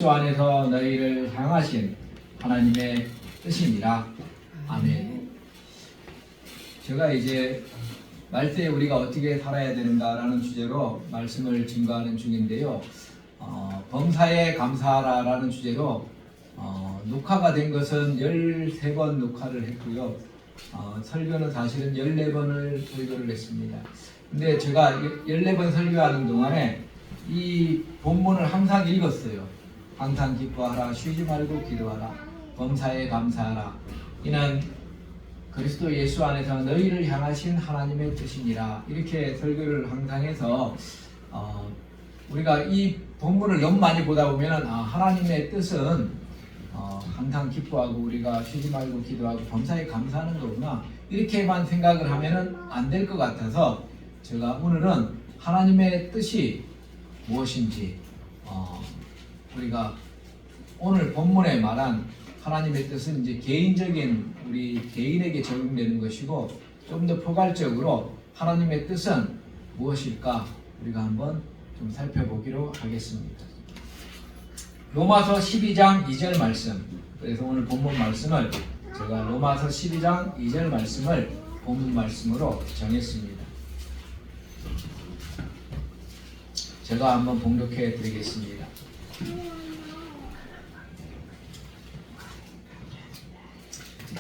그리스도 안에서 너희를 향하신 하나님의 뜻이니라. 아멘. 제가 이제 말세에 우리가 어떻게 살아야 되는가라는 주제로 말씀을 증거하는 중인데요. 범사에 감사하라라는 주제로 녹화가 된 것은 13번 녹화를 했고요. 설교는 사실은 14번을 설교를 했습니다. 근데 제가 14번 설교하는 동안에 이 본문을 항상 읽었어요. 항상 기뻐하라, 쉬지 말고 기도하라, 범사에 감사하라. 이는 그리스도 예수 안에서 너희를 향하신 하나님의 뜻이니라. 이렇게 설교를 항상 해서 우리가 이 본문을 너무 많이 보다 보면 하나님의 뜻은 항상 기뻐하고 우리가 쉬지 말고 기도하고 범사에 감사하는 거구나, 이렇게만 생각을 하면 안 될 것 같아서 제가 오늘은 하나님의 뜻이 무엇인지, 우리가 오늘 본문에 말한 하나님의 뜻은 이제 개인적인 우리 개인에게 적용되는 것이고, 좀 더 포괄적으로 하나님의 뜻은 무엇일까 우리가 한번 좀 살펴보기로 하겠습니다. 로마서 12장 2절 말씀. 그래서 오늘 본문 말씀을 제가 로마서 12장 2절 말씀을 본문 말씀으로 정했습니다. 제가 한번 봉독해 드리겠습니다.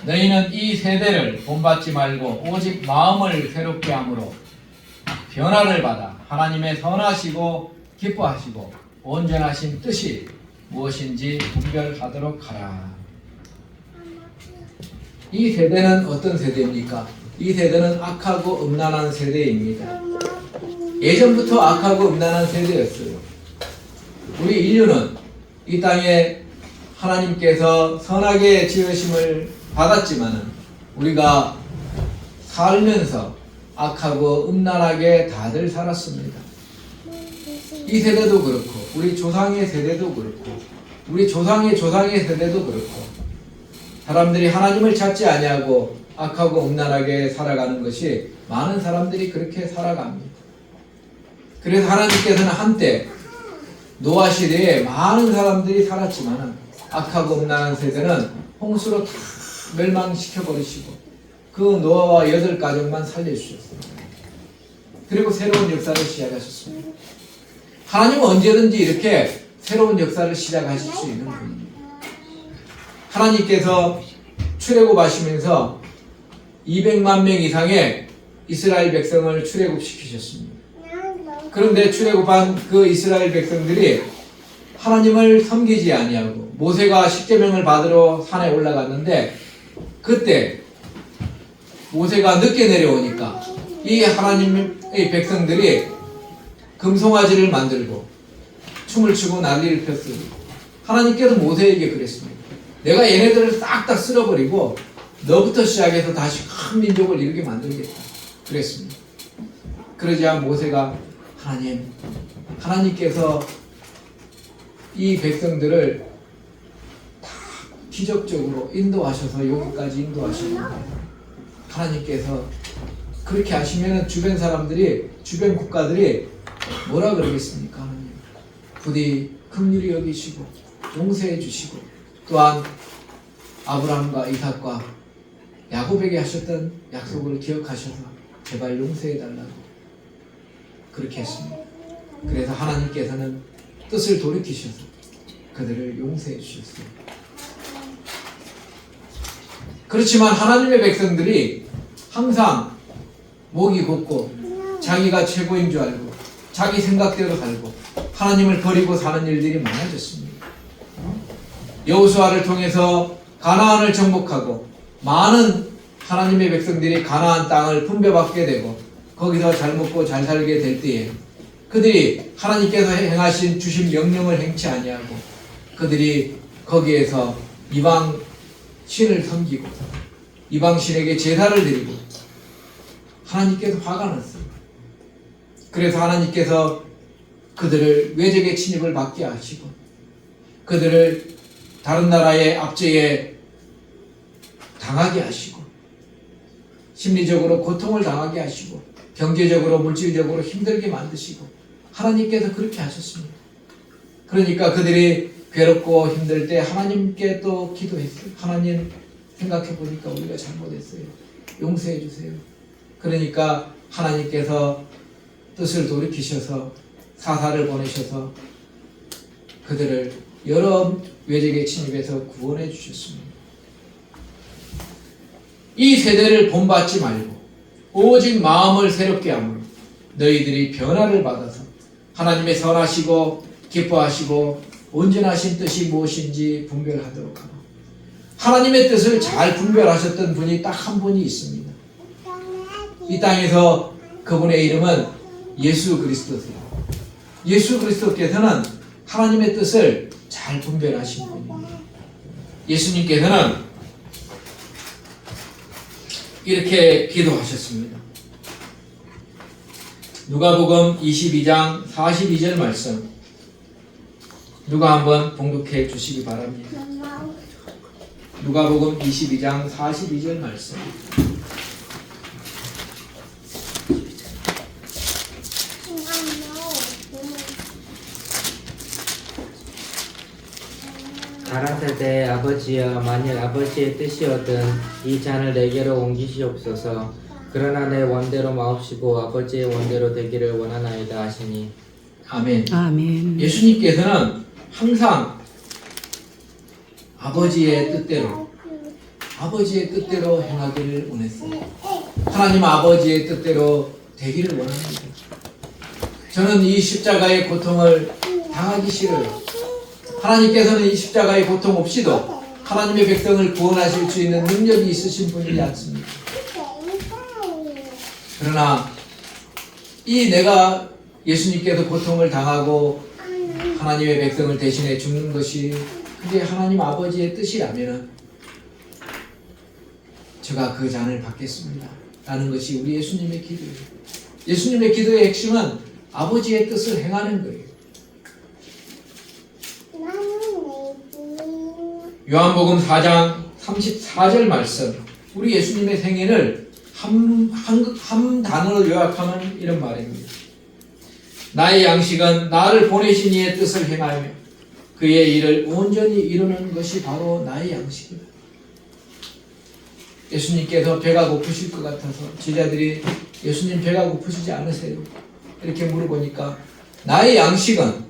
너희는 이 세대를 본받지 말고 오직 마음을 새롭게 함으로 변화를 받아 하나님의 선하시고 기뻐하시고 온전하신 뜻이 무엇인지 분별하도록 하라. 이 세대는 어떤 세대입니까? 이 세대는 악하고 음란한 세대입니다. 예전부터 악하고 음란한 세대였어요. 우리 인류는 이 땅에 하나님께서 선하게 지으심을 받았지만은 우리가 살면서 악하고 음란하게 다들 살았습니다. 이 세대도 그렇고 우리 조상의 세대도 그렇고 우리 조상의 조상의 세대도 그렇고 사람들이 하나님을 찾지 아니하고 악하고 음란하게 살아가는 것이 많은 사람들이 그렇게 살아갑니다. 그래서 하나님께서는 한때 노아 시대에 많은 사람들이 살았지만 악하고 음란한 세대는 홍수로 다 멸망시켜버리시고 그 노아와 8가족만 살려주셨습니다. 그리고 새로운 역사를 시작하셨습니다. 하나님은 언제든지 이렇게 새로운 역사를 시작하실 수 있는 분입니다. 하나님께서 출애굽하시면서 200만 명 이상의 이스라엘 백성을 출애굽시키셨습니다. 그런데 출애굽한 그 이스라엘 백성들이 하나님을 섬기지 아니하고 모세가 십계명을 받으러 산에 올라갔는데 그때 모세가 늦게 내려오니까 이 하나님의 백성들이 금송아지를 만들고 춤을 추고 난리를 폈습니다. 하나님께서 모세에게 그랬습니다. 내가 얘네들을 싹 다 쓸어버리고 너부터 시작해서 다시 큰 민족을 이루게 만들겠다 그랬습니다. 그러자 모세가 하나님께서 이 백성들을 다 기적적으로 인도하셔서 여기까지 인도하시는데 하나님께서 그렇게 하시면 주변 사람들이, 주변 국가들이 뭐라 그러겠습니까? 하나님 부디 긍휼히 여기시고 용서해 주시고 또한 아브라함과 이삭과 야곱에게 하셨던 약속을 기억하셔서 제발 용서해 달라고 그렇게 했습니다. 그래서 하나님께서는 뜻을 돌이키셔서 그들을 용서해 주셨어요. 그렇지만 하나님의 백성들이 항상 목이 곧고 자기가 최고인 줄 알고 자기 생각대로 살고 하나님을 버리고 사는 일들이 많아졌습니다. 여호수아를 통해서 가나안을 정복하고 많은 하나님의 백성들이 가나안 땅을 분배받게 되고 거기서 잘 먹고 잘 살게 될 때에 그들이 하나님께서 행하신 주신 명령을 행치 아니하고 그들이 거기에서 이방 신을 섬기고 이방 신에게 제사를 드리고 하나님께서 화가 났어요. 그래서 하나님께서 그들을 외적의 침입을 받게 하시고 그들을 다른 나라의 압제에 당하게 하시고 심리적으로 고통을 당하게 하시고 경제적으로 물질적으로 힘들게 만드시고 하나님께서 그렇게 하셨습니다. 그러니까 그들이 괴롭고 힘들 때 하나님께 또 기도했어요. 하나님, 생각해 보니까 우리가 잘못했어요. 용서해 주세요. 그러니까 하나님께서 뜻을 돌이키셔서 사사를 보내셔서 그들을 여러 외적의 침입에서 구원해 주셨습니다. 이 세대를 본받지 말고 오직 마음을 새롭게 함으로 너희들이 변화를 받아서 하나님의 선하시고 기뻐하시고 온전하신 뜻이 무엇인지 분별하도록 하라. 하나님의 뜻을 잘 분별하셨던 분이 딱 한 분이 있습니다. 이 땅에서 그분의 이름은 예수 그리스도세요. 예수 그리스도께서는 하나님의 뜻을 잘 분별하신 분입니다. 예수님께서는 이렇게 기도하셨습니다. 누가복음 22장 42절 말씀, 누가 한번 봉독해 주시기 바랍니다. 누가복음 22장 42절 말씀. 가라사대 아버지여, 만일 아버지의 뜻이거든 이 잔을 내게로 옮기시옵소서. 그러나 내 원대로 마옵시고 아버지의 원대로 되기를 원하나이다 하시니. 아멘. 아멘. 예수님께서는 항상 아버지의 뜻대로 행하기를 원했어요. 하나님 아버지의 뜻대로 되기를 원합니다. 저는 이 십자가의 고통을 당하기 싫어요. 하나님께서는 이 십자가의 고통 없이도 하나님의 백성을 구원하실 수 있는 능력이 있으신 분이지 않습니까? 그러나 이 내가 예수님께서 고통을 당하고 하나님의 백성을 대신해 죽는 것이 그게 하나님 아버지의 뜻이라면 제가 그 잔을 받겠습니다 라는 것이 우리 예수님의 기도예요. 예수님의 기도의 핵심은 아버지의 뜻을 행하는 거예요. 요한복음 4장 34절 말씀, 우리 예수님의 생애를 한 단어로 요약하면 이런 말입니다. 나의 양식은 나를 보내신 이의 뜻을 행하며 그의 일을 온전히 이루는 것이 바로 나의 양식이다. 예수님께서 배가 고프실 것 같아서 제자들이 예수님 배가 고프시지 않으세요? 이렇게 물어보니까 나의 양식은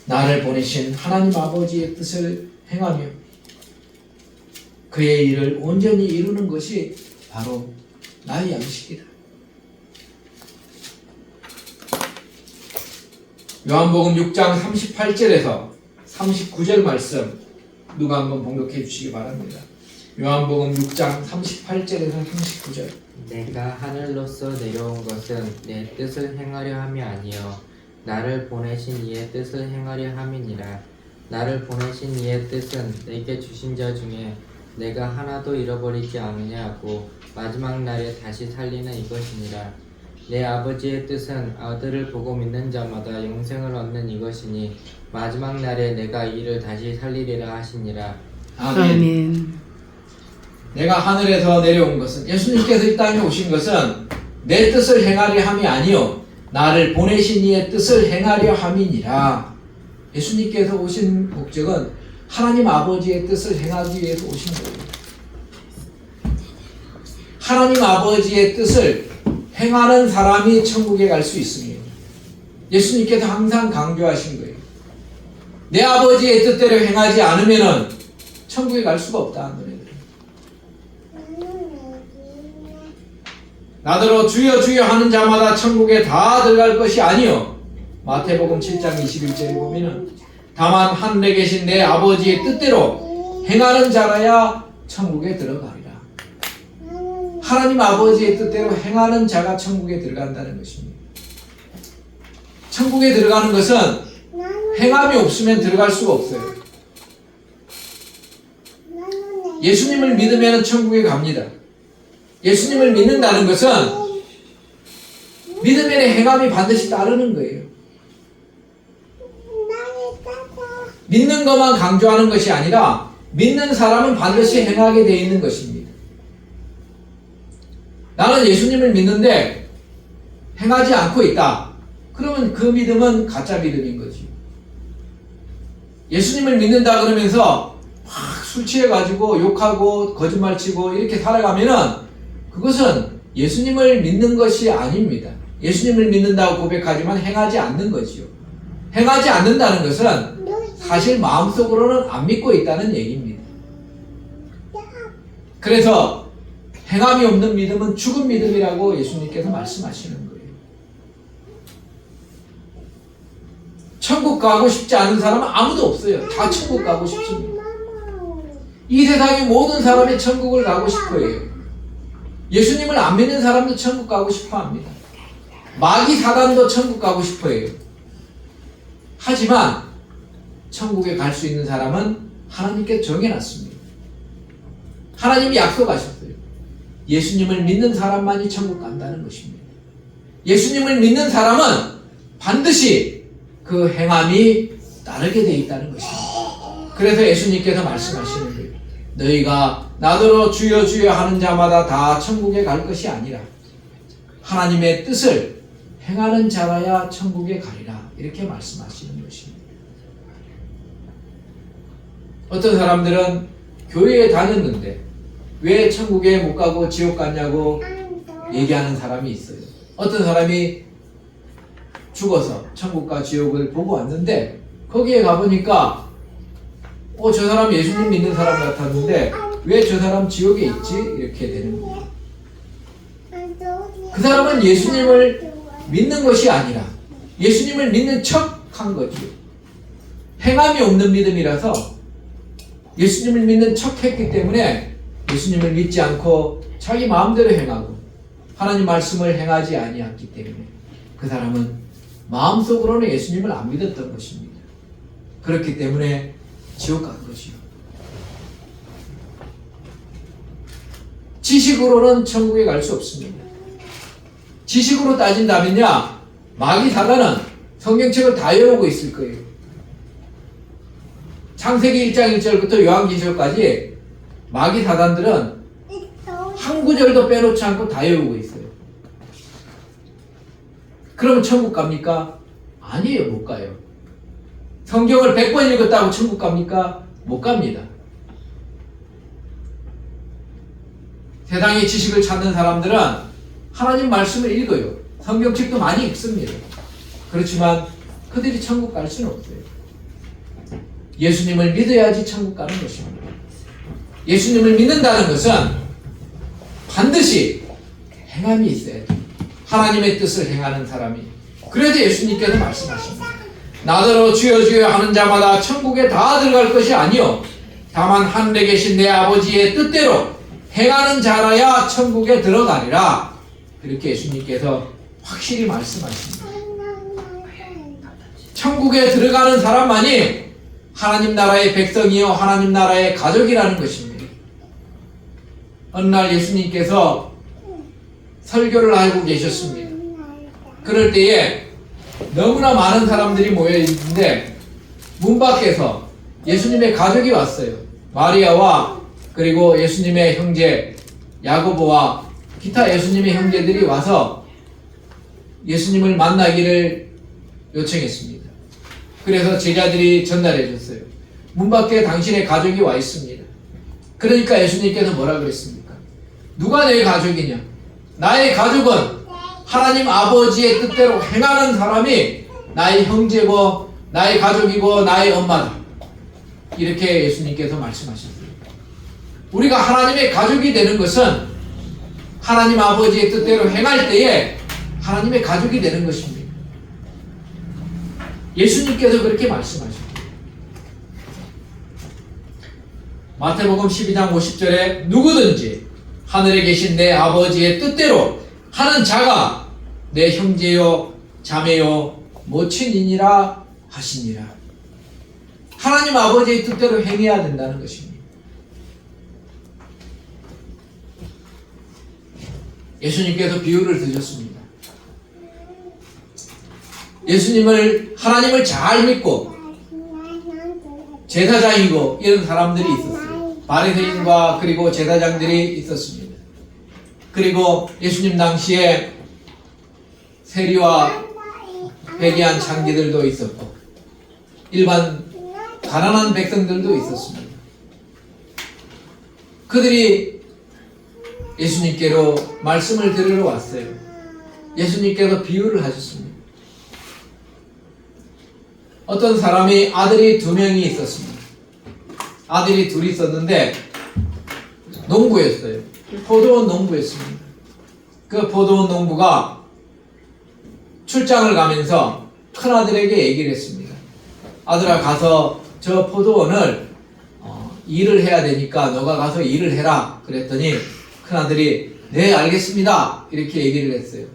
나를 보내신 하나님 아버지의 뜻을 행하며 그의 일을 온전히 이루는 것이 바로 나의 양식이다. 요한복음 6장 38절에서 39절 말씀 누가 한번 봉독해 주시기 바랍니다. 요한복음 6장 38절에서 39절. 내가 하늘로서 내려온 것은 내 뜻을 행하려 함이 아니요 나를 보내신 이의 뜻을 행하려 함이니라. 나를 보내신 이의 뜻은 내게 주신 자 중에 내가 하나도 잃어버리지 않으냐 하고 마지막 날에 다시 살리는 이것이니라. 내 아버지의 뜻은 아들을 보고 믿는 자마다 영생을 얻는 이것이니 마지막 날에 내가 이를 다시 살리리라 하시니라. 아멘. 아멘. 내가 하늘에서 내려온 것은, 예수님께서 이 땅에 오신 것은 내 뜻을 행하려 함이 아니요 나를 보내신 이의 뜻을 행하려 함이니라. 예수님께서 오신 목적은 하나님 아버지의 뜻을 행하기 위해서 오신 거예요. 하나님 아버지의 뜻을 행하는 사람이 천국에 갈 수 있습니다. 예수님께서 항상 강조하신 거예요. 내 아버지의 뜻대로 행하지 않으면 천국에 갈 수가 없다. 너네들. 나더러 주여 주여 하는 자마다 천국에 다 들어갈 것이 아니요 마태복음 7장 21절에 보면은 다만 하늘에 계신 내 아버지의 뜻대로 행하는 자라야 천국에 들어가리라. 하나님 아버지의 뜻대로 행하는 자가 천국에 들어간다는 것입니다. 천국에 들어가는 것은 행함이 없으면 들어갈 수가 없어요. 예수님을 믿으면 천국에 갑니다. 예수님을 믿는다는 것은 믿음의 행함이 반드시 따르는 거예요. 믿는 것만 강조하는 것이 아니라 믿는 사람은 반드시 행하게 되어 있는 것입니다. 나는 예수님을 믿는데 행하지 않고 있다. 그러면 그 믿음은 가짜 믿음인 거지. 예수님을 믿는다 그러면서 막 술 취해가지고 욕하고 거짓말치고 이렇게 살아가면은 그것은 예수님을 믿는 것이 아닙니다. 예수님을 믿는다고 고백하지만 행하지 않는 거지요. 행하지 않는다는 것은 사실 마음속으로는 안 믿고 있다는 얘기입니다. 그래서 행함이 없는 믿음은 죽은 믿음이라고 예수님께서 말씀하시는 거예요. 천국 가고 싶지 않은 사람은 아무도 없어요. 다 천국 가고 싶습니다. 이 세상의 모든 사람이 천국을 가고 싶어해요. 예수님을 안 믿는 사람도 천국 가고 싶어 합니다. 마귀 사단도 천국 가고 싶어 해요. 하지만 천국에 갈 수 있는 사람은 하나님께 정해놨습니다. 하나님이 약속하셨어요. 예수님을 믿는 사람만이 천국 간다는 것입니다. 예수님을 믿는 사람은 반드시 그 행함이 따르게 되어 있다는 것입니다. 그래서 예수님께서 말씀하시는 거예요. 너희가 나더러 주여 주여 하는 자마다 다 천국에 갈 것이 아니라 하나님의 뜻을 행하는 자라야 천국에 가리라. 이렇게 말씀하시는 것입니다. 어떤 사람들은 교회에 다녔는데 왜 천국에 못 가고 지옥 갔냐고 얘기하는 사람이 있어요. 어떤 사람이 죽어서 천국과 지옥을 보고 왔는데 거기에 가보니까 저 사람 예수님 믿는 사람 같았는데 왜 저 사람 지옥에 있지? 이렇게 되는 거예요. 그 사람은 예수님을 믿는 것이 아니라 예수님을 믿는 척 한 거죠. 행함이 없는 믿음이라서 예수님을 믿는 척 했기 때문에 예수님을 믿지 않고 자기 마음대로 행하고 하나님 말씀을 행하지 아니했기 때문에 그 사람은 마음속으로는 예수님을 안 믿었던 것입니다. 그렇기 때문에 지옥 간 것이요. 지식으로는 천국에 갈 수 없습니다. 지식으로 따진다면요, 마귀 사단은 성경책을 다 외우고 있을 거예요. 창세기 1장 1절부터 요한계시록까지 마귀 사단들은 한 구절도 빼놓지 않고 다 외우고 있어요. 그러면 천국 갑니까? 아니에요, 못 가요. 성경을 100번 읽었다고 천국 갑니까? 못 갑니다. 세상의 지식을 찾는 사람들은 하나님 말씀을 읽어요. 성경책도 많이 읽습니다. 그렇지만 그들이 천국 갈 수는 없어요. 예수님을 믿어야지 천국 가는 것입니다. 예수님을 믿는다는 것은 반드시 행함이 있어야 돼요. 하나님의 뜻을 행하는 사람이. 그래서 예수님께서 말씀하십니다. 나더러 주여 주여 하는 자마다 천국에 다 들어갈 것이 아니요 다만 하늘에 계신 내 아버지의 뜻대로 행하는 자라야 천국에 들어가리라. 그렇게 예수님께서 확실히 말씀하십니다. 천국에 들어가는 사람만이 하나님 나라의 백성이요 하나님 나라의 가족이라는 것입니다. 어느 날 예수님께서 설교를 하고 계셨습니다. 그럴 때에 너무나 많은 사람들이 모여 있는데 문 밖에서 예수님의 가족이 왔어요. 마리아와 그리고 예수님의 형제 야고보와 기타 예수님의 형제들이 와서 예수님을 만나기를 요청했습니다. 그래서 제자들이 전달해 줬어요. 문 밖에 당신의 가족이 와 있습니다. 그러니까 예수님께서 뭐라 그랬습니까? 누가 내 가족이냐? 나의 가족은 하나님 아버지의 뜻대로 행하는 사람이 나의 형제고 나의 가족이고 나의 엄마다. 이렇게 예수님께서 말씀하셨어요. 우리가 하나님의 가족이 되는 것은 하나님 아버지의 뜻대로 행할 때에 하나님의 가족이 되는 것입니다. 예수님께서 그렇게 말씀하셨어요. 마태복음 12장 50절에 누구든지 하늘에 계신 내 아버지의 뜻대로 하는 자가 내 형제요 자매요 모친이니라 하시니라. 하나님 아버지의 뜻대로 행해야 된다는 것입니다. 예수님께서 비유를 드셨습니다. 예수님을 하나님을 잘 믿고 제사장이고 이런 사람들이 있었어요. 바리새인과 그리고 제사장들이 있었습니다. 그리고 예수님 당시에 세리와 회개한 창기들도 있었고 일반 가난한 백성들도 있었습니다. 그들이 예수님께로 말씀을 들으러 왔어요. 예수님께서 비유를 하셨습니다. 어떤 사람이 아들이 2명이 있었습니다. 아들이 둘이 있었는데 농부였어요. 포도원 농부였습니다. 그 포도원 농부가 출장을 가면서 큰아들에게 얘기를 했습니다. 아들아, 가서 저 포도원을 일을 해야 되니까 너가 가서 일을 해라. 그랬더니 큰아들이 네, 알겠습니다. 이렇게 얘기를 했어요.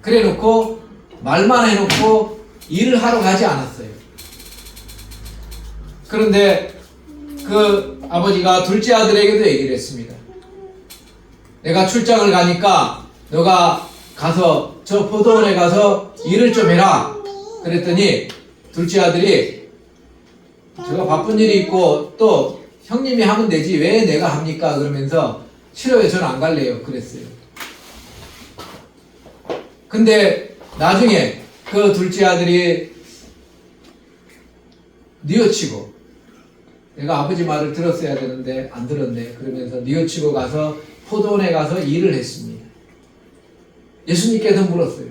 그래 놓고 말만 해놓고 일을 하러 가지 않았어요. 그런데 그 아버지가 둘째 아들에게도 얘기를 했습니다. 내가 출장을 가니까 너가 가서 저 포도원에 가서 일을 좀 해라. 그랬더니 둘째 아들이 제가 바쁜 일이 있고 또 형님이 하면 되지 왜 내가 합니까? 그러면서 싫어요. 저는 안 갈래요. 그랬어요. 근데 나중에 그 둘째 아들이 뉘우치고 내가 아버지 말을 들었어야 되는데 안 들었네. 그러면서 뉘우치고 가서 포도원에 가서 일을 했습니다. 예수님께서 물었어요.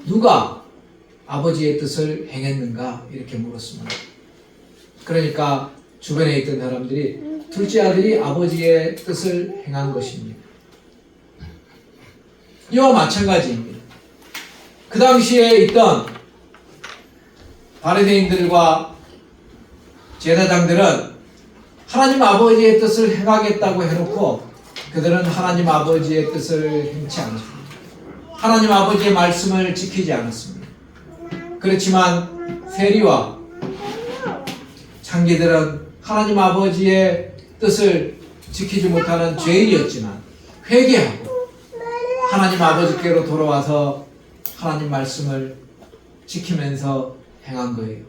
누가 아버지의 뜻을 행했는가? 이렇게 물었습니다. 그러니까 주변에 있던 사람들이 둘째 아들이 아버지의 뜻을 행한 것입니다. 이와 마찬가지입니다. 그 당시에 있던 바리새인들과 제사장들은 하나님 아버지의 뜻을 행하겠다고 해놓고 그들은 하나님 아버지의 뜻을 행치 않았습니다. 하나님 아버지의 말씀을 지키지 않았습니다. 그렇지만 세리와 창기들은 하나님 아버지의 뜻을 지키지 못하는 죄인이었지만 회개하고 하나님 아버지께로 돌아와서 하나님 말씀을 지키면서 행한 거예요.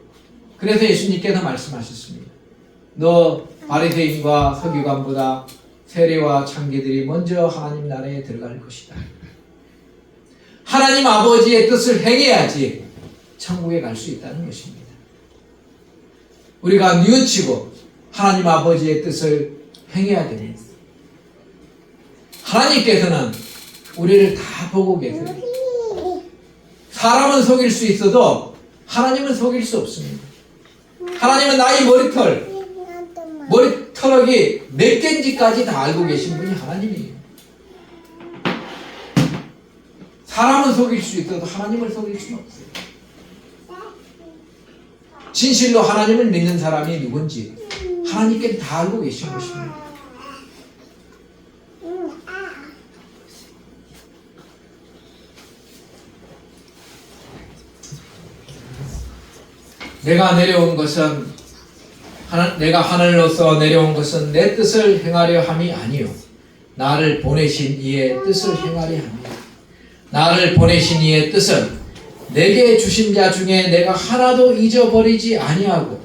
그래서 예수님께서 말씀하셨습니다. 너 바리새인과 서기관보다 세리와 창기들이 먼저 하나님 나라에 들어갈 것이다. 하나님 아버지의 뜻을 행해야지 천국에 갈 수 있다는 것입니다. 우리가 뉘우치고 하나님 아버지의 뜻을 행해야 됩니다. 하나님께서는 우리를 다 보고 계세요. 사람은 속일 수 있어도 하나님은 속일 수 없습니다. 하나님은 나의 머리털이 몇 개인지까지 다 알고 계신 분이 하나님이에요. 사람은 속일 수 있어도 하나님을 속일 수는 없어요. 진실로 하나님을 믿는 사람이 누군지 하나님께는 다 알고 계신 것입니다. 내가 하늘로서 내려온 것은 내 뜻을 행하려 함이 아니요 나를 보내신 이의 뜻을 행하려 함이라. 나를 보내신 이의 뜻은 내게 주신 자 중에 내가 하나도 잊어버리지 아니하고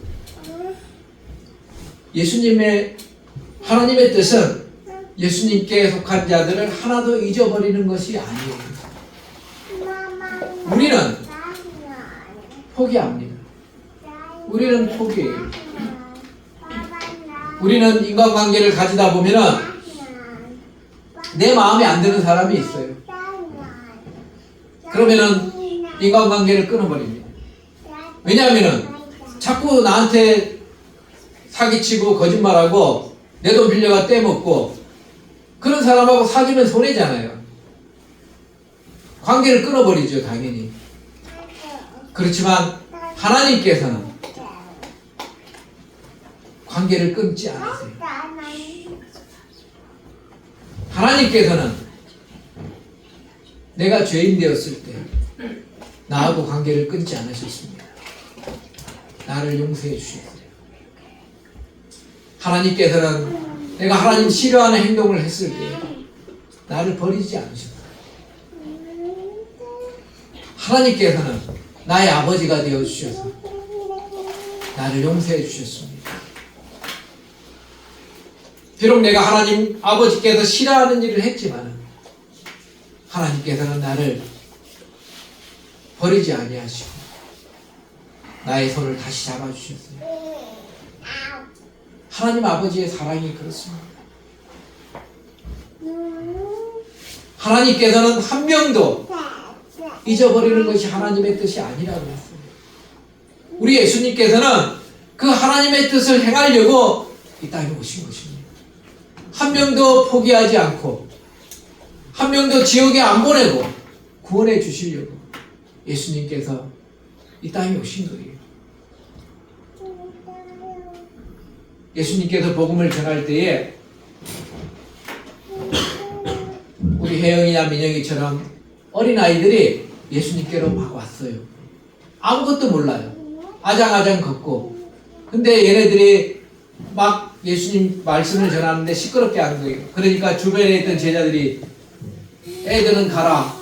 하나님의 뜻은 예수님께 속한 자들을 하나도 잊어버리는 것이 아니에요. 우리는 포기합니다. 우리는 포기해요. 우리는 인간관계를 가지다 보면은 내 마음에 안 드는 사람이 있어요. 그러면은 인간관계를 끊어버립니다. 왜냐하면은 자꾸 나한테 사기치고 거짓말하고 내 돈 빌려가 떼먹고 그런 사람하고 사귀면 손해잖아요. 관계를 끊어버리죠, 당연히. 그렇지만 하나님께서는 관계를 끊지 않으세요. 하나님께서는 내가 죄인 되었을 때 나하고 관계를 끊지 않으셨습니다. 나를 용서해 주셨어요. 하나님께서는 내가 하나님 싫어하는 행동을 했을 때 나를 버리지 않으셨어요. 하나님께서는 나의 아버지가 되어주셔서 나를 용서해 주셨습니다. 비록 내가 하나님 아버지께서 싫어하는 일을 했지만 하나님께서는 나를 버리지 아니하시고 나의 손을 다시 잡아주셨어요. 하나님 아버지의 사랑이 그렇습니다. 하나님께서는 한 명도 잊어버리는 것이 하나님의 뜻이 아니라고 했어요. 우리 예수님께서는 그 하나님의 뜻을 행하려고 이 땅에 오신 것입니다. 한 명도 포기하지 않고 한 명도 지옥에 안 보내고 구원해 주시려고 예수님께서 이 땅에 오신 거예요. 예수님께서 복음을 전할 때에 우리 혜영이나 민영이처럼 어린아이들이 예수님께로 막 왔어요. 아무것도 몰라요. 아장아장 걷고. 근데 얘네들이 막 예수님 말씀을 전하는데 시끄럽게 한 거예요. 그러니까 주변에 있던 제자들이 애들은 가라,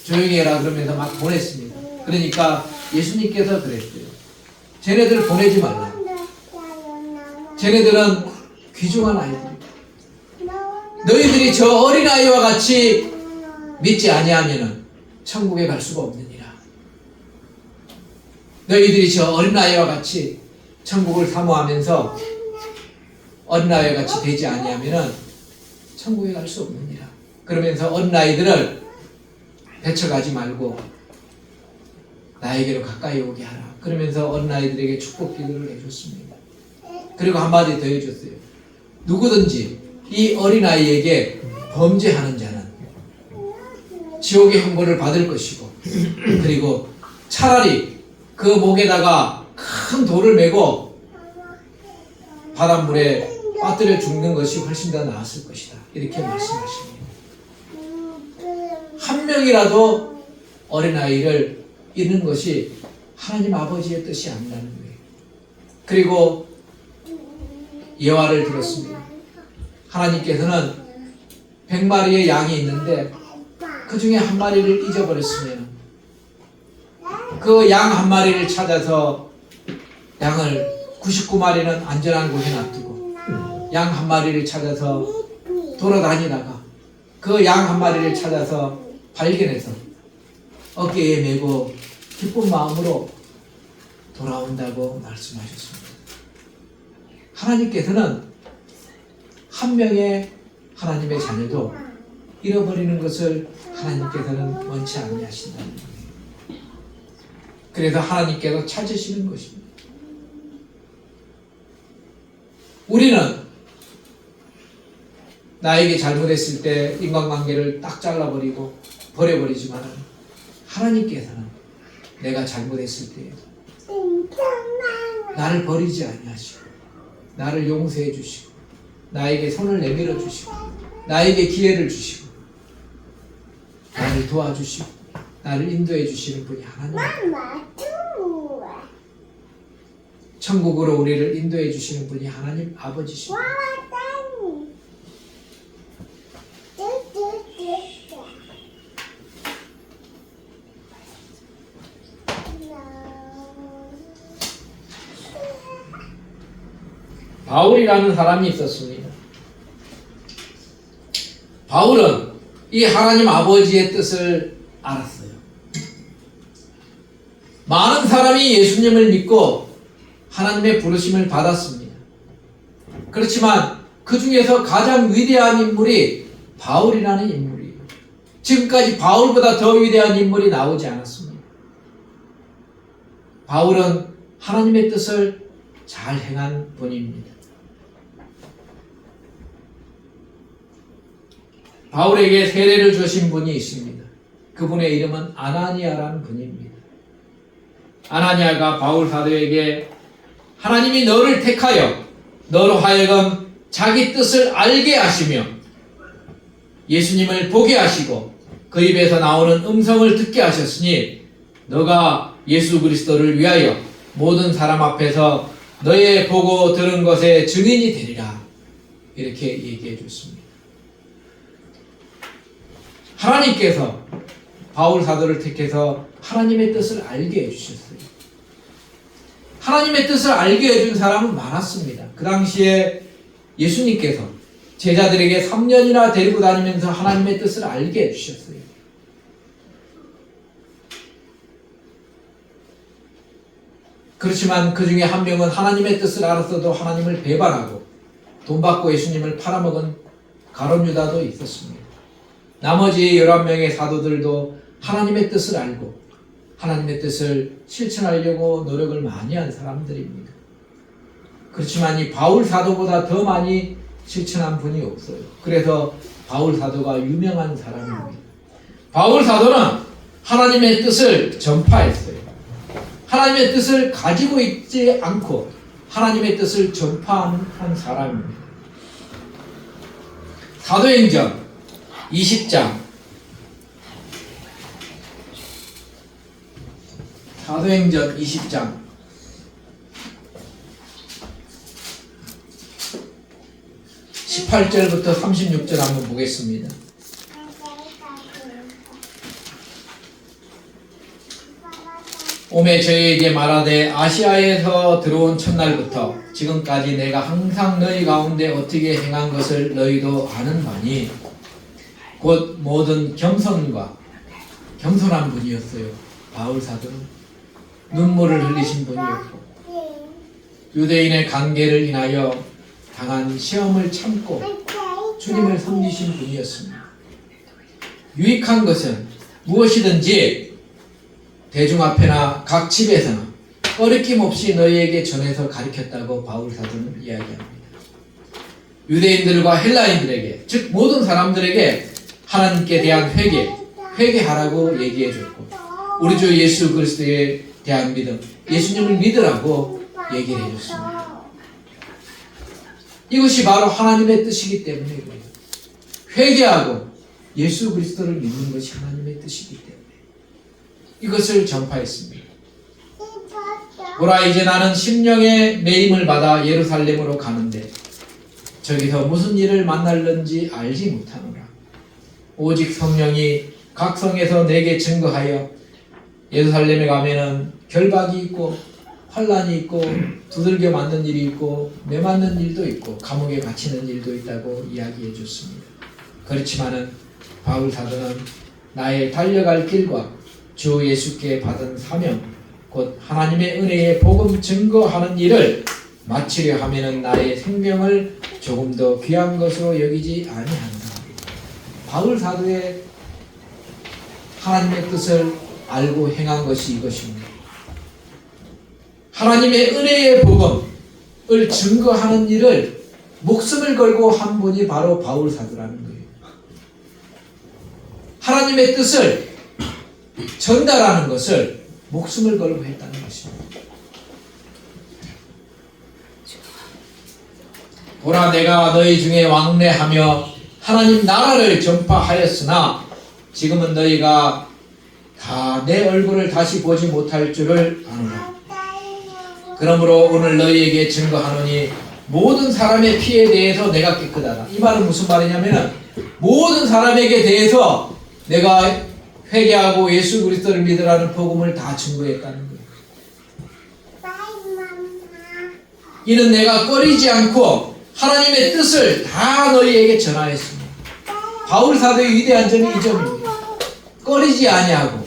조용히 해라 그러면서 막 보냈습니다. 그러니까 예수님께서 그랬어요. 쟤네들 보내지 말라. 쟤네들은 귀중한 아이들. 너희들이 저 어린아이와 같이 믿지 아니하면 천국에 갈 수가 없느니라. 너희들이 저 어린아이와 같이 천국을 사모하면서 어린아이와 같이 되지 아니하면 천국에 갈 수 없느니라. 그러면서 어린아이들을 배척하지 말고 나에게로 가까이 오게 하라. 그러면서 어린아이들에게 축복 기도를 해줬습니다. 그리고 한마디 더 해줬어요. 누구든지 이 어린아이에게 범죄하는 자는 지옥의 형벌을 받을 것이고, 그리고 차라리 그 목에다가 큰 돌을 메고 바닷물에 빠뜨려 죽는 것이 훨씬 더 나았을 것이다. 이렇게 말씀하십니다. 한 명이라도 어린아이를 잃는 것이 하나님 아버지의 뜻이 아니라는 거예요. 그리고 예화를 들었습니다. 하나님께서는 100마리의 양이 있는데 그 중에 한 마리를 잊어버렸으면 그 양 한 마리를 찾아서 양을 99마리는 안전한 곳에 놔두고 양 한 마리를 찾아서 돌아다니다가 그 양 한 마리를 찾아서 발견해서 어깨에 메고 기쁜 마음으로 돌아온다고 말씀하셨습니다. 하나님께서는 한 명의 하나님의 자녀도 잃어버리는 것을 하나님께서는 원치 아니하신다는 거예요. 그래서 하나님께서 찾으시는 것입니다. 우리는 나에게 잘못했을 때 인간관계를 딱 잘라버리고 버려버리지만 하나님께서는 내가 잘못했을 때 나를 버리지 아니하시고 나를 용서해 주시고 나에게 손을 내밀어 주시고 나에게 기회를 주시고 나를 도와주시고 나를 인도해 주시는 분이 하나님. 천국으로 우리를 인도해 주시는 분이 하나님 아버지십니다. 바울이라는 사람이 있었습니다. 바울은 이 하나님 아버지의 뜻을 알았어요. 많은 사람이 예수님을 믿고 하나님의 부르심을 받았습니다. 그렇지만 그 중에서 가장 위대한 인물이 바울이라는 인물이에요. 지금까지 바울보다 더 위대한 인물이 나오지 않았습니다. 바울은 하나님의 뜻을 잘 행한 분입니다. 바울에게 세례를 주신 분이 있습니다. 그분의 이름은 아나니아라는 분입니다. 아나니아가 바울 사도에게 하나님이 너를 택하여 너로 하여금 자기 뜻을 알게 하시며 예수님을 보게 하시고 그 입에서 나오는 음성을 듣게 하셨으니 너가 예수 그리스도를 위하여 모든 사람 앞에서 너의 보고 들은 것의 증인이 되리라. 이렇게 얘기해 줬습니다. 하나님께서 바울 사도를 택해서 하나님의 뜻을 알게 해주셨어요. 하나님의 뜻을 알게 해준 사람은 많았습니다. 그 당시에 예수님께서 제자들에게 3년이나 데리고 다니면서 하나님의 뜻을 알게 해주셨어요. 그렇지만 그 중에 한 명은 하나님의 뜻을 알았어도 하나님을 배반하고 돈 받고 예수님을 팔아먹은 가룟 유다도 있었습니다. 나머지 11명의 사도들도 하나님의 뜻을 알고 하나님의 뜻을 실천하려고 노력을 많이 한 사람들입니다. 그렇지만 이 바울 사도보다 더 많이 실천한 분이 없어요. 그래서 바울 사도가 유명한 사람입니다. 바울 사도는 하나님의 뜻을 전파했어요. 하나님의 뜻을 가지고 있지 않고 하나님의 뜻을 전파한 사람입니다. 사도행전 20장 사도행전 20장 18절부터 36절 한번 보겠습니다. 오매 저희에게 말하되 아시아에서 들어온 첫날부터 지금까지 내가 항상 너희 가운데 어떻게 행한 것을 너희도 아는 바니 곧 모든 겸손한 분이었어요. 바울 사도는 눈물을 흘리신 분이었고 유대인의 관계를 인하여 당한 시험을 참고 주님을 섬기신 분이었습니다. 유익한 것은 무엇이든지 대중 앞에나 각 집에서나 꺼리낌 없이 너희에게 전해서 가르쳤다고 바울 사도는 이야기합니다. 유대인들과 헬라인들에게, 즉 모든 사람들에게 하나님께 대한 회개하라고 얘기해줬고 우리 주 예수 그리스도에 대한 믿음, 예수님을 믿으라고 얘기를 해줬습니다. 이것이 바로 하나님의 뜻이기 때문에 회개하고 예수 그리스도를 믿는 것이 하나님의 뜻이기 때문에 이것을 전파했습니다. 보라, 이제 나는 심령의 매임을 받아 예루살렘으로 가는데 저기서 무슨 일을 만날는지 알지 못하노라. 오직 성령이 각 성에서 내게 증거하여 예루살렘에 가면은 결박이 있고 환란이 있고 두들겨 맞는 일이 있고 매 맞는 일도 있고 감옥에 갇히는 일도 있다고 이야기해 줬습니다. 그렇지만은 바울 사도는 나의 달려갈 길과 주 예수께 받은 사명, 곧 하나님의 은혜의 복음 증거하는 일을 마치려 하면은 나의 생명을 조금 더 귀한 것으로 여기지 아니한다. 바울 사도의 하나님의 뜻을 알고 행한 것이 이것입니다. 하나님의 은혜의 복음을 증거하는 일을 목숨을 걸고 한 분이 바로 바울 사도라는 거예요. 하나님의 뜻을 전달하는 것을 목숨을 걸고 했다는 것입니다. 보라, 내가 너희 중에 왕래하며 하나님 나라를 전파하였으나 지금은 너희가 다 내 얼굴을 다시 보지 못할 줄을 아노라. 그러므로 오늘 너희에게 증거하노니 모든 사람의 피에 대해서 내가 깨끗하다. 이 말은 무슨 말이냐면 모든 사람에게 대해서 내가 회개하고 예수 그리스도를 믿으라는 복음을 다 증거했다는 거예요. 이는 내가 꺼리지 않고 하나님의 뜻을 다 너희에게 전하였습니다. 바울 사도의 위대한 점이 이 점입니다. 꺼리지 아니하고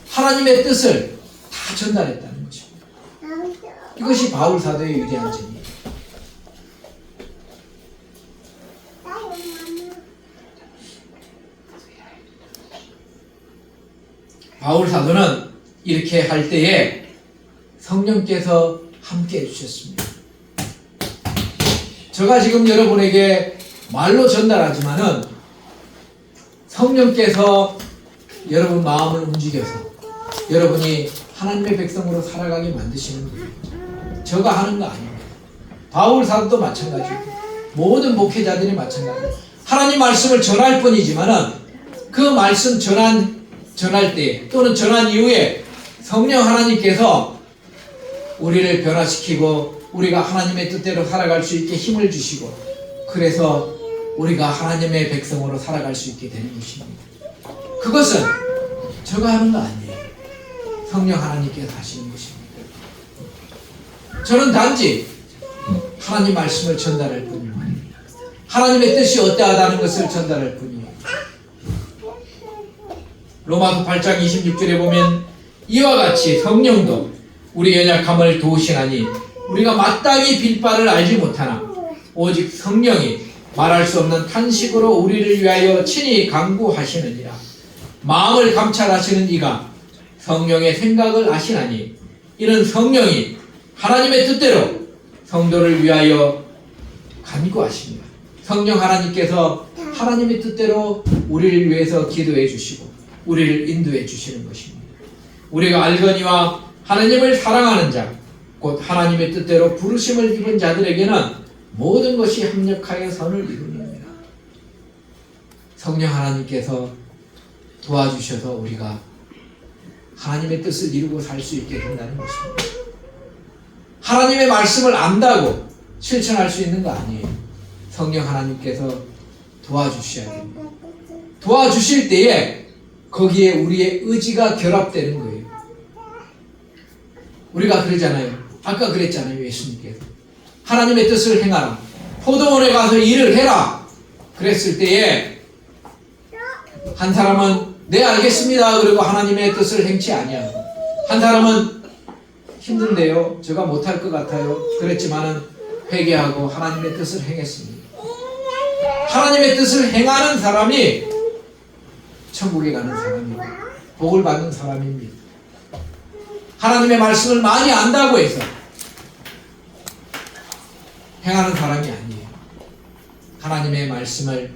하나님의 뜻을 다 전달했다는 것입니다. 이것이 바울 사도의 위대한 점이에요. 바울 사도는 이렇게 할 때에 성령께서 함께 해주셨습니다. 제가 지금 여러분에게 말로 전달하지만은 성령께서 여러분 마음을 움직여서 여러분이 하나님의 백성으로 살아가게 만드시는 거예요. 제가 하는 거 아닙니다. 바울 사도도 마찬가지고 모든 목회자들이 마찬가지예요. 하나님 말씀을 전할 뿐이지만은 그 말씀 전할 때 또는 전한 이후에 성령 하나님께서 우리를 변화시키고 우리가 하나님의 뜻대로 살아갈 수 있게 힘을 주시고 그래서 우리가 하나님의 백성으로 살아갈 수 있게 되는 것입니다. 그것은 제가 하는 거 아니에요. 성령 하나님께서 하시는 것입니다. 저는 단지 하나님 말씀을 전달할 뿐이에요. 하나님의 뜻이 어떠하다는 것을 전달할 뿐이에요. 로마서 8장 26절에 보면 이와 같이 성령도 우리 연약함을 도우시나니 우리가 마땅히 빌 바를 알지 못하나 오직 성령이 말할 수 없는 탄식으로 우리를 위하여 친히 간구하시느니라. 마음을 감찰하시는 이가 성령의 생각을 아시나니 이는 성령이 하나님의 뜻대로 성도를 위하여 간구하십니다. 성령 하나님께서 하나님의 뜻대로 우리를 위해서 기도해 주시고 우리를 인도해 주시는 것입니다. 우리가 알거니와 하나님을 사랑하는 자, 곧 하나님의 뜻대로 부르심을 입은 자들에게는 모든 것이 합력하여 선을 이루느니라. 성령 하나님께서 도와주셔서 우리가 하나님의 뜻을 이루고 살 수 있게 된다는 것입니다. 하나님의 말씀을 안다고 실천할 수 있는 거 아니에요. 성령 하나님께서 도와주셔야 됩니다. 도와주실 때에 거기에 우리의 의지가 결합되는 거예요. 우리가 그러잖아요. 아까 그랬잖아요. 예수님께서 하나님의 뜻을 행하라. 포도원에 가서 일을 해라. 그랬을 때에 한 사람은 네 알겠습니다. 그리고 하나님의 뜻을 행치 아니하고, 한 사람은 힘든데요, 제가 못할 것 같아요. 그랬지만은 회개하고 하나님의 뜻을 행했습니다. 하나님의 뜻을 행하는 사람이 천국에 가는 사람이고 복을 받는 사람입니다. 하나님의 말씀을 많이 안다고 해서 행하는 사람이 아니에요. 하나님의 말씀을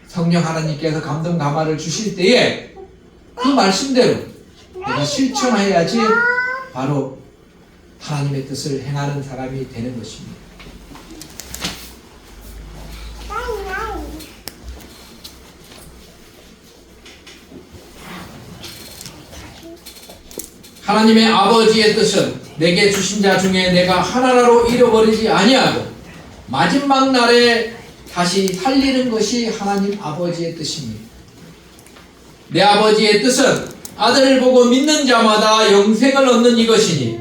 성령 하나님께서 감동 감화를 주실 때에 그 말씀대로 내가 실천해야지 바로 하나님의 뜻을 행하는 사람이 되는 것입니다. 하나님의 아버지의 뜻은 내게 주신 자 중에 내가 하나라도 잃어버리지 아니하고 마지막 날에 다시 살리는 것이 하나님 아버지의 뜻입니다. 내 아버지의 뜻은 아들을 보고 믿는 자마다 영생을 얻는 이것이니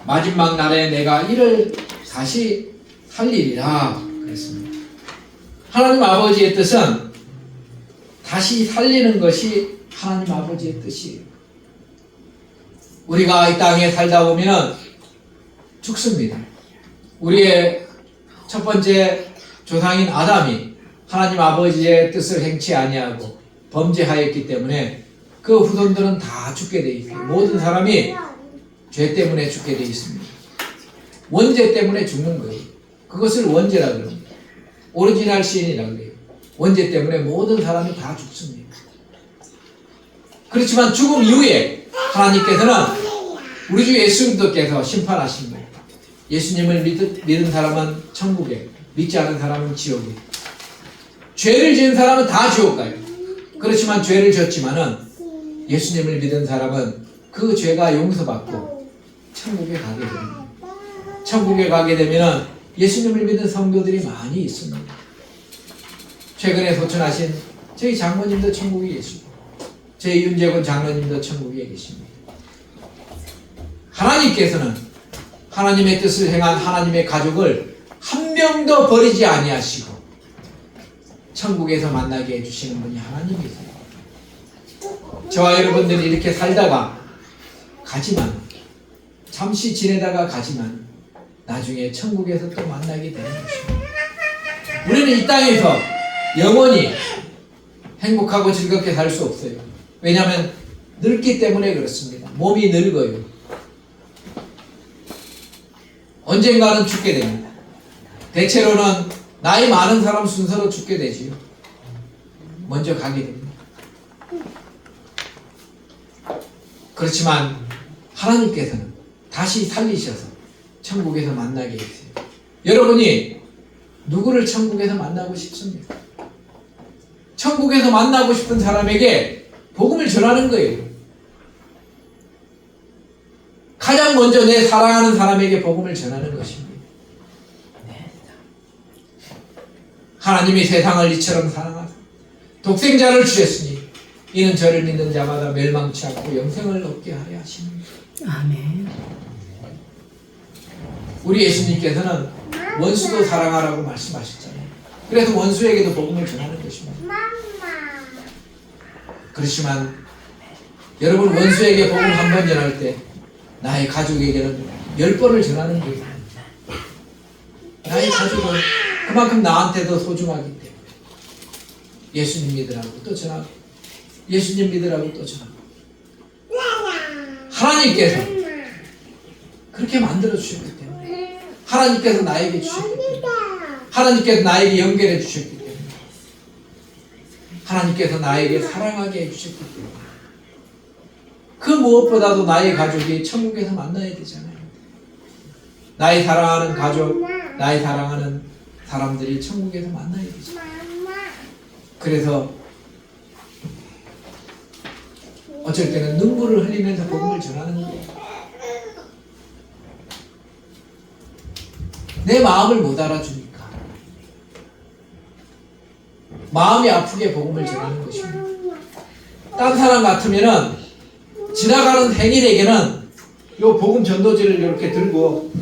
마지막 날에 내가 이를 다시 살리리라 그랬습니다. 하나님 아버지의 뜻은 다시 살리는 것이 하나님 아버지의 뜻이에요. 우리가 이 땅에 살다 보면 죽습니다. 우리의 첫 번째 조상인 아담이 하나님 아버지의 뜻을 행치 아니하고 범죄하였기 때문에 그 후손들은 다 죽게 되어 있어요. 모든 사람이 죄 때문에 죽게 되어 있습니다. 원죄 때문에 죽는 거예요. 그것을 원죄라고 합니다. 오리지널 신이라고 해요. 원죄 때문에 모든 사람이 다 죽습니다. 그렇지만 죽음 이후에 하나님께서는 우리 주 예수 그리스도께서 심판하십니다. 예수님을 믿은 사람은 천국에, 믿지 않은 사람은 지옥에. 죄를 지은 사람은 다 지옥 가요. 그렇지만 죄를 졌지만은 예수님을 믿은 사람은 그 죄가 용서받고 천국에 가게 됩니다. 천국에 가게 되면 예수님을 믿은 성도들이 많이 있습니다. 최근에 소천하신 저희 장모님도 천국에 계시고 저희 윤재곤 장로님도 천국에 계십니다. 하나님께서는 하나님의 뜻을 행한 하나님의 가족을 한 명도 버리지 아니하시고 천국에서 만나게 해주시는 분이 하나님이세요. 저와 여러분들이 이렇게 살다가 가지만, 잠시 지내다가 가지만 나중에 천국에서 또 만나게 되는 것입니다. 우리는 이 땅에서 영원히 행복하고 즐겁게 살 수 없어요. 왜냐하면 늙기 때문에 그렇습니다. 몸이 늙어요. 언젠가는 죽게 됩니다. 대체로는 나이 많은 사람 순서로 죽게 되지요. 먼저 가게 됩니다. 그렇지만 하나님께서는 다시 살리셔서 천국에서 만나게 해주세요. 여러분이 누구를 천국에서 만나고 싶습니까? 천국에서 만나고 싶은 사람에게 복음을 전하는 거예요. 가장 먼저 내 사랑하는 사람에게 복음을 전하는 것입니다. 하나님이 세상을 이처럼 사랑하사 독생자를 주셨으니 이는 저를 믿는 자마다 멸망치 않고 영생을 얻게 하려 하십니다. 아멘. 우리 예수님께서는 원수도 사랑하라고 말씀하셨잖아요. 그래서 원수에게도 복음을 전하는 것입니다. 그렇지만 여러분 원수에게 복음 한 번 전할 때 나의 가족에게는 10번을 전하는 거예요. 나의 가족은 그만큼 나한테도 소중하기 때문에 예수님 믿으라고 또 전하고, 예수님 믿으라고 또 전하고. 하나님께서 그렇게 만들어 주셨기 때문에, 하나님께서 나에게 주셨기 때문에, 하나님께서 나에게 연결해 주셨기 때문에, 하나님께서 나에게 사랑하게 해주셨기 때문에, 그 무엇보다도 나의 가족이 천국에서 만나야 되잖아요. 나의 사랑하는 가족, 나의 사랑하는 사람들이 천국에서 만나야 되죠. 그래서 어쩔 때는 눈물을 흘리면서 복음을 전하는 거예요. 내 마음을 못 알아주니까 마음이 아프게 복음을 전하는 것입니다. 딴 사람 같으면은 지나가는 행인에게는 요 복음 전도지를 이렇게 들고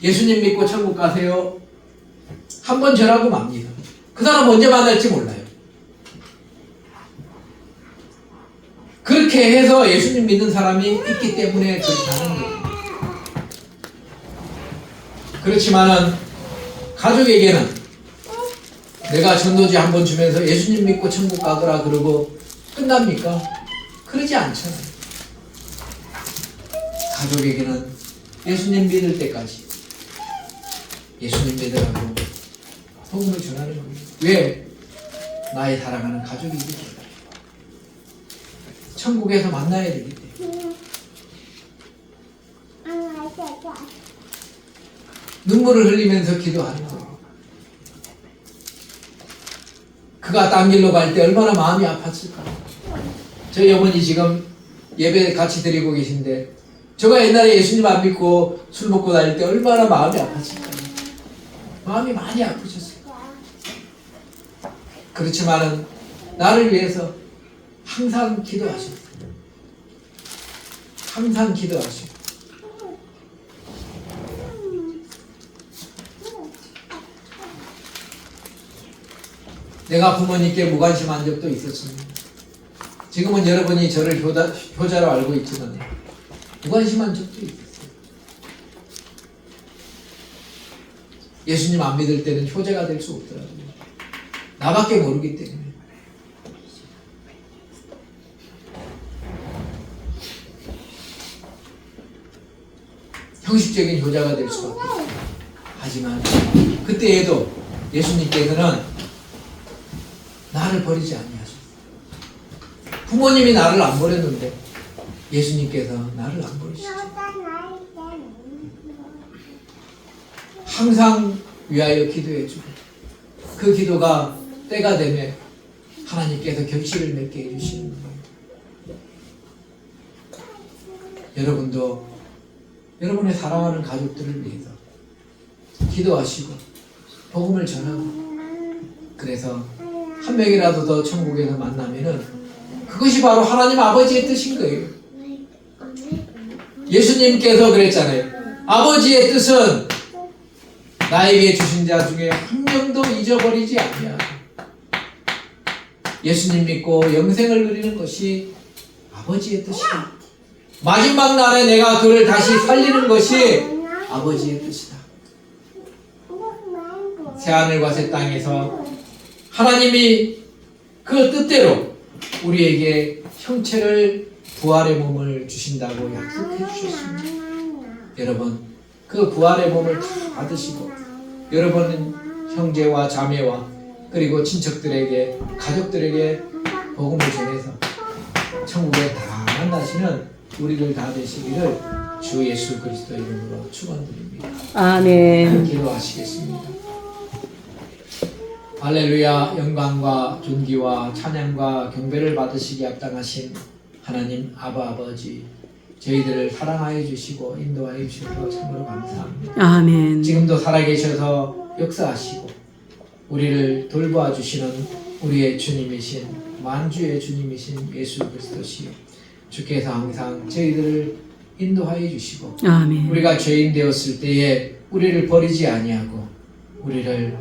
예수님 믿고 천국 가세요. 한 번 전하고 맙니다. 그 사람 언제 만날지 몰라요. 그렇게 해서 예수님 믿는 사람이 있기 때문에 그렇게 하는 거예요. 그렇지만은 가족에게는 내가 전도지 한 번 주면서 예수님 믿고 천국 가거라 그러고 끝납니까? 그러지 않잖아요. 가족에게는 예수님 믿을 때까지 예수님 믿으라고 복음을 전하는 겁니다. 왜? 나의 사랑하는 가족이기 때문에, 천국에서 만나야 되기 때문에. 눈물을 흘리면서 기도하는 거예요. 그가 딴 길로 갈 때 얼마나 마음이 아팠을까. 저희 어머니 지금 예배 같이 드리고 계신데, 제가 옛날에 예수님 안 믿고 술 먹고 다닐 때 얼마나 마음이 아팠을까. 마음이 많이 아프셨어요. 그렇지만은 나를 위해서 항상 기도하셨어요. 항상 기도하시고. 내가 부모님께 무관심한 적도 있었습니다. 지금은 여러분이 저를 효자로 알고 있지만 무관심한 적도 있었어요. 예수님 안 믿을 때는 효자가 될 수 없더라고요. 나밖에 모르기 때문에. 형식적인 효자가 될 수밖에 없어요. 하지만 그때에도 예수님께서는 나를 버리지 아니하셨어요. 부모님이 나를 안 버렸는데 예수님께서 나를 안 버리시죠. 항상 위하여 기도해주고, 그 기도가 때가 되면 하나님께서 결실을 맺게 해주시는 거예요. 여러분도 여러분의 사랑하는 가족들을 위해서 기도하시고 복음을 전하고, 그래서 한 명이라도 더 천국에서 만나면은 그것이 바로 하나님 아버지의 뜻인 거예요. 예수님께서 그랬잖아요. 아버지의 뜻은 나에게 주신 자 중에 한 명도 잊어버리지 아니하고, 예수님 믿고 영생을 누리는 것이 아버지의 뜻이다. 마지막 날에 내가 그를 다시 살리는 것이 아버지의 뜻이다. 새하늘과 새 땅에서 하나님이 그 뜻대로 우리에게 형체를, 부활의 몸을 주신다고 약속해 주셨습니다. 여러분, 그 부활의 몸을 다 받으시고 여러분은 형제와 자매와 그리고 친척들에게, 가족들에게 복음을 전해서 천국에 다 만나시는 우리들 다 되시기를 주 예수 그리스도 이름으로 축원드립니다. 아멘. 기도하시겠습니다. 할렐루야. 영광과 존귀와 찬양과 경배를 받으시기 합당하신 하나님 아버지, 저희들을 사랑하여 주시고 인도하여 주셔서 참으로 감사합니다. 아멘. 지금도 살아계셔서 역사하시고 우리를 돌보아 주시는 우리의 주님이신, 만주의 주님이신 예수 그리스도시요, 주께서 항상 저희들을 인도하여 주시고 아멘. 우리가 죄인 되었을 때에 우리를 버리지 아니하고 우리를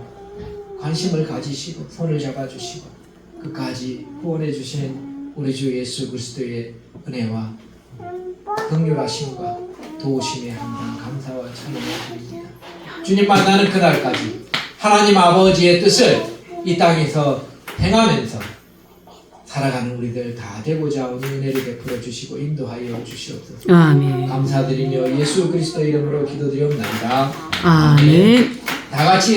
관심을 가지시고 손을 잡아주시고 끝까지 구원해 주시는 우리 주 예수 그리스도의 은혜와 긍휼하심과 도우심에 항상 감사와 찬양을 드립니다. 주님 만나는 그날까지 하나님 아버지의 뜻을 이 땅에서 행하면서 살아가는 우리들 다 되고자 하오니 은혜를 베풀어 주시고 인도하여 주시옵소서. 아멘. 감사드리며 예수 그리스도 이름으로 기도드리옵나이다. 아멘. 다 같이